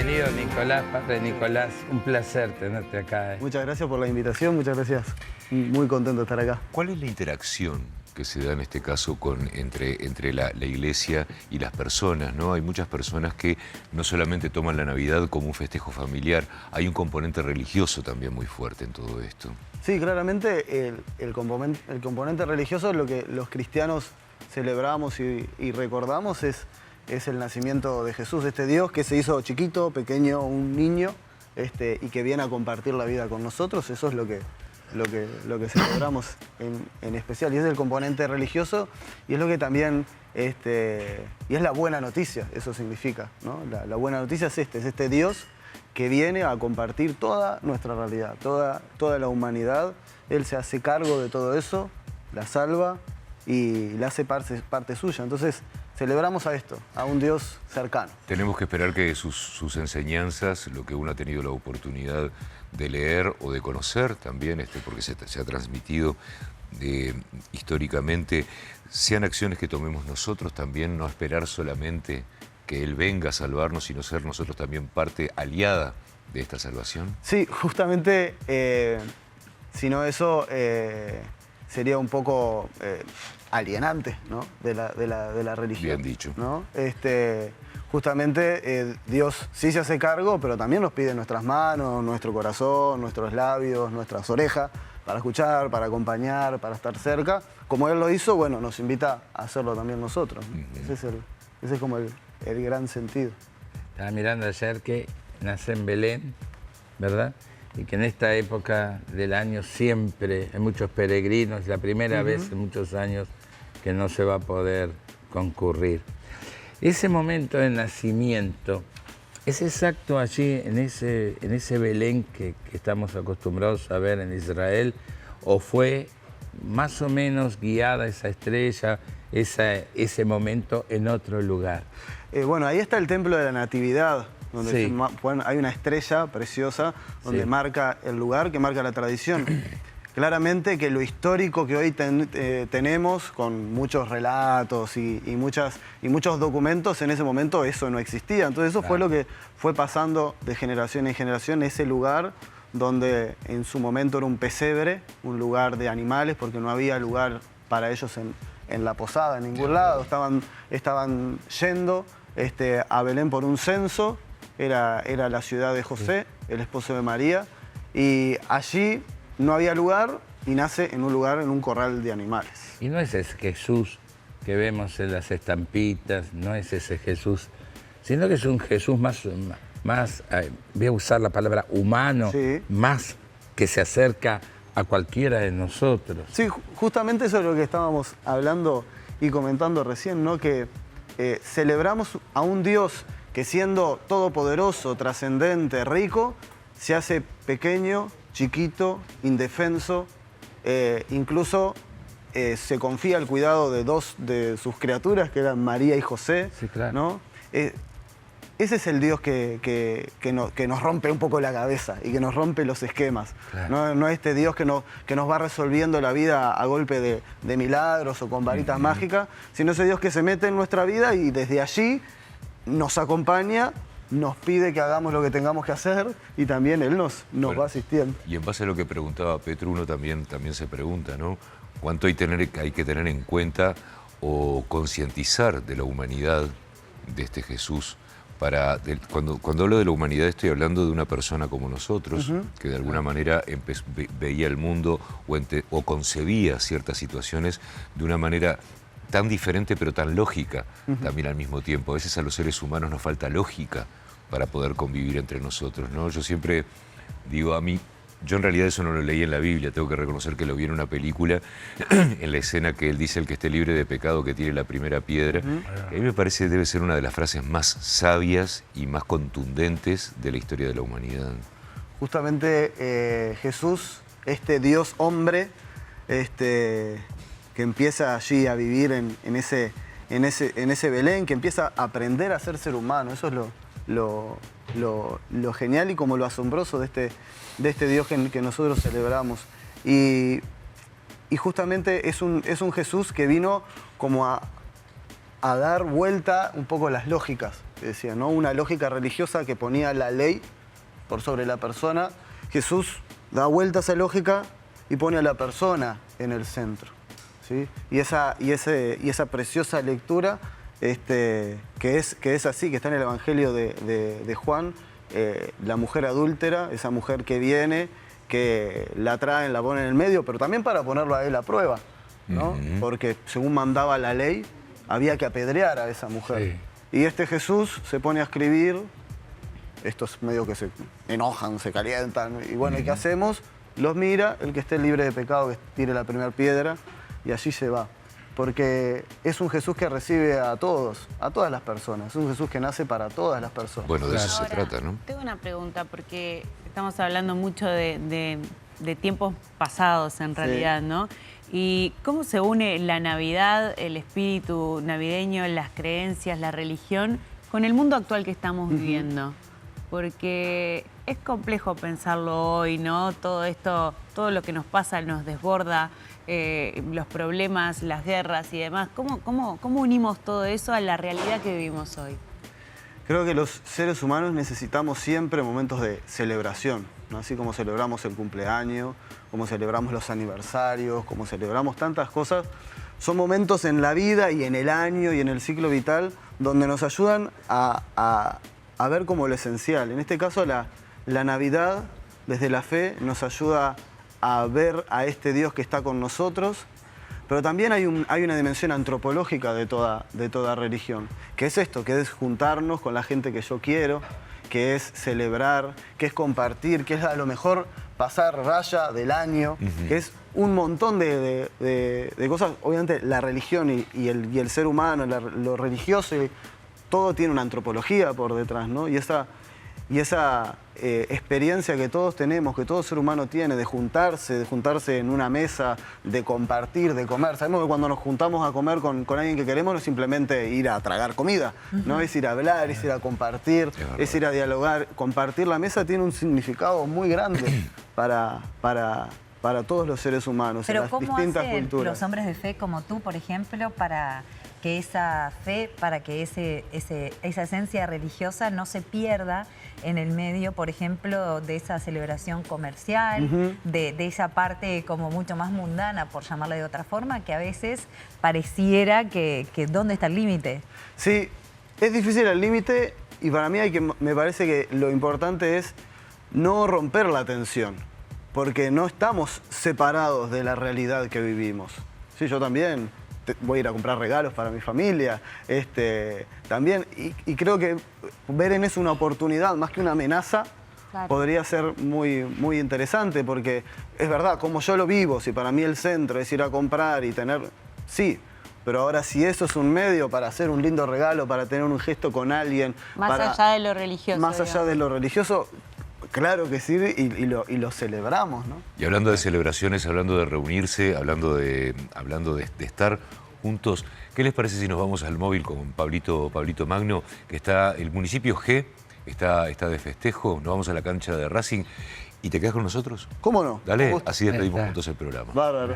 Bienvenido, Nicolás, padre Nicolás. Un placer tenerte acá. Muchas gracias por la invitación, muchas gracias. Muy contento de estar acá. ¿Cuál es la interacción que se da en este caso entre la iglesia y las personas, ¿no? Hay muchas personas que no solamente toman la Navidad como un festejo familiar, hay un componente religioso también muy fuerte en todo esto. Sí, claramente el componente religioso, lo que los cristianos celebramos y recordamos es el nacimiento de Jesús, este Dios que se hizo chiquito, pequeño, un niño, y que viene a compartir la vida con nosotros. Eso es lo que celebramos en especial, y es el componente religioso, y es lo que también, y es la buena noticia, eso significa, ¿no? La buena noticia es este Dios que viene a compartir toda nuestra realidad, toda la humanidad. Él se hace cargo de todo eso, la salva y la hace parte suya. Entonces celebramos a esto, a un Dios cercano. Tenemos que esperar que sus enseñanzas, lo que uno ha tenido la oportunidad de leer o de conocer también, porque se ha transmitido históricamente, sean acciones que tomemos nosotros también, no esperar solamente que Él venga a salvarnos, sino ser nosotros también parte aliada de esta salvación. Sí, justamente, si no eso sería un poco alienante, ¿no? de la religión. Bien dicho. ¿No? Justamente Dios sí se hace cargo, pero también nos pide nuestras manos, nuestro corazón, nuestros labios, nuestras orejas, para escuchar, para acompañar, para estar cerca. Como Él lo hizo, bueno, nos invita a hacerlo también nosotros, ¿no? Ese es como el gran sentido. Estaba mirando ayer que nace en Belén, ¿verdad? Y que en esta época del año siempre hay muchos peregrinos, la primera vez en muchos años que no se va a poder concurrir. Ese momento de nacimiento, ¿es exacto allí en ese Belén que estamos acostumbrados a ver en Israel? ¿O fue más o menos guiada esa estrella, ese momento en otro lugar? Bueno, ahí está el templo de la Natividad, donde Sí. hay una estrella preciosa donde Sí. marca el lugar, que marca la tradición. Claramente que lo histórico que hoy tenemos, con muchos relatos y muchos documentos, en ese momento eso no existía. Entonces eso fue lo que fue pasando de generación en generación, ese lugar donde en su momento era un pesebre, un lugar de animales, porque no había lugar para ellos en la posada, en ningún lado. Estaban yendo a Belén por un censo, era la ciudad de José, el esposo de María, y allí no había lugar y nace en un lugar, en un corral de animales. Y no es ese Jesús que vemos en las estampitas, no es ese Jesús, sino que es un Jesús más voy a usar la palabra humano, Sí. más que se acerca a cualquiera de nosotros. Sí, justamente eso es lo que estábamos hablando y comentando recién, ¿no? Que celebramos a un Dios que, siendo todopoderoso, trascendente, rico, se hace pequeño, chiquito, indefenso, incluso se confía el cuidado de dos de sus criaturas, que eran María y José. Sí, claro. ¿No? Ese es el Dios que nos rompe un poco la cabeza y que nos rompe los esquemas. Claro. No este Dios que nos va resolviendo la vida a golpe de milagros o con varitas mágicas, sino ese Dios que se mete en nuestra vida y desde allí nos acompaña, nos pide que hagamos lo que tengamos que hacer, y también Él nos va asistiendo. Y en base a lo que preguntaba Petro, uno también se pregunta, ¿no? ¿Cuánto hay que tener en cuenta o concientizar de la humanidad de este Jesús? Cuando hablo de la humanidad estoy hablando de una persona como nosotros, que de alguna manera veía el mundo o concebía ciertas situaciones de una manera tan diferente pero tan lógica también al mismo tiempo. A veces a los seres humanos nos falta lógica para poder convivir entre nosotros, ¿no? Yo siempre digo, yo en realidad eso no lo leí en la Biblia, tengo que reconocer que lo vi en una película, en la escena que él dice: el que esté libre de pecado que tire la primera piedra. A mí me parece debe ser una de las frases más sabias y más contundentes de la historia de la humanidad. Justamente Jesús, este Dios hombre, que empieza allí a vivir en ese Belén, que empieza a aprender a ser ser humano. Eso es lo genial y como lo asombroso de este Dios que nosotros celebramos. Y justamente es un Jesús que vino como a dar vuelta un poco las lógicas decía, ¿no? Una lógica religiosa que ponía la ley por sobre la persona. Jesús da vuelta a esa lógica y pone a la persona en el centro, ¿sí? Y esa preciosa lectura que es así, que está en el Evangelio de Juan, la mujer adúltera, esa mujer que viene, que la traen, la ponen en el medio, pero también para ponerlo a él a prueba, ¿no? Porque según mandaba la ley, había que apedrear a esa mujer. Sí. Y este Jesús se pone a escribir, estos medio que se enojan, se calientan, y bueno, ¿y qué hacemos? Los mira, el que esté libre de pecado que tire la primera piedra, y allí se va. Porque es un Jesús que recibe a todos, a todas las personas. Es un Jesús que nace para todas las personas. Bueno, de eso se trata, ¿no? Tengo una pregunta, porque estamos hablando mucho de tiempos pasados, en realidad, ¿no? ¿Y cómo se une la Navidad, el espíritu navideño, las creencias, la religión, con el mundo actual que estamos viviendo? Porque es complejo pensarlo hoy, ¿no? Todo esto, todo lo que nos pasa nos desborda, los problemas, las guerras y demás. ¿Cómo unimos todo eso a la realidad que vivimos hoy? Creo que los seres humanos necesitamos siempre momentos de celebración, ¿no? Así como celebramos el cumpleaños, como celebramos los aniversarios, como celebramos tantas cosas. Son momentos en la vida y en el año y en el ciclo vital donde nos ayudan a ver como lo esencial. En este caso, la Navidad, desde la fe, nos ayuda a ver a este Dios que está con nosotros, pero también hay una dimensión antropológica de toda religión, que es esto, que es juntarnos con la gente que yo quiero, que es celebrar, que es compartir, que es a lo mejor pasar raya del año, que es un montón de cosas. Obviamente la religión y el ser humano, lo religioso, todo tiene una antropología por detrás, ¿no? Y esa experiencia que todos tenemos, que todo ser humano tiene, de juntarse en una mesa, de compartir, de comer. Sabemos que cuando nos juntamos a comer con alguien que queremos no es simplemente ir a tragar comida, ¿no? Es ir a hablar, es ir a compartir, es ir a dialogar. Compartir la mesa tiene un significado muy grande para todos los seres humanos, en las distintas culturas. ¿Cómo hacen los hombres de fe como tú, por ejemplo, para que esa fe, para que esa esencia religiosa no se pierda en el medio, por ejemplo, de esa celebración comercial, de esa parte como mucho más mundana, por llamarla de otra forma, que a veces pareciera que ¿dónde está el límite? Sí, es difícil el límite y para mí me parece que lo importante es no romper la tensión, porque no estamos separados de la realidad que vivimos. Sí, yo también voy a ir a comprar regalos para mi familia, también, y creo que ver en eso una oportunidad más que una amenaza, claro, podría ser muy, muy interesante, porque es verdad, como yo lo vivo, si para mí el centro es ir a comprar y tener, sí, pero ahora si eso es un medio para hacer un lindo regalo, para tener un gesto con alguien, más allá de lo religioso. Más allá de lo religioso, claro que sí, y lo celebramos, ¿no? Y hablando de celebraciones, hablando de reunirse, hablando de estar juntos, ¿qué les parece si nos vamos al móvil con Pablito Magno, que está el municipio G, está de festejo, nos vamos a la cancha de Racing y te quedas con nosotros? ¿Cómo no? Dale, así despedimos juntos el programa. Bárbaro.